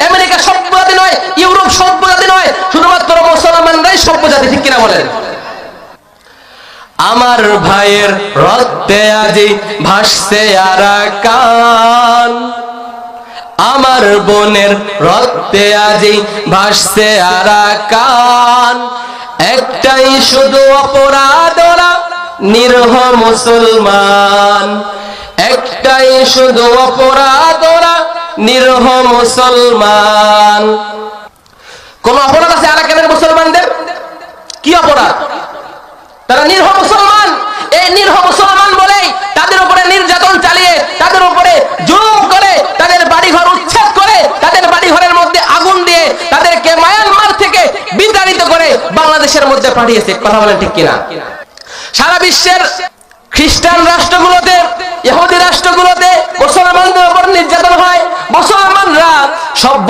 America সভ্যজাতি নয়, Europe সভ্যজাতি নয়, শুধুমাত্র মুসলমানরাই সভ্যজাতি। ঠিক কিনা বলেন? আমার ভাইয়ের রক্তে আজি ভাসছে আরাকান, আমার বোনের রক্তে আজি ভাসছে আরাকান, একটাই শুধু অপরাধ ওরা নিরহ মুসলমান, একটাই শুধু অপরাধ ওরা নিরহ মুসলমান। কোন অপরাধ আছে আরাকানের মুসলমানদের? কি অপরাধ? তারা নিরহ মুসলমান। এই নিরহ মুসলমান বলেই তাদের উপরে নির্যাতন চালিয়ে, তাদের উপরে জুলুম করে, তাদের বাড়িঘর উচ্ছেদ করে, তাদের বাড়িঘরের মধ্যে আগুন দিয়ে তাদেরকে মায়ানমার থেকে বিতাড়িত করে বাংলাদেশের মধ্যে পাঠিয়েছে। কথা বলেন ঠিক কিনা? সারা বিশ্বের খ্রিস্টান রাষ্ট্রগুলোতে, ইহুদি রাষ্ট্রগুলোতে মুসলমানদের উপর নির্যাতন হয়। মুসলমানরা সব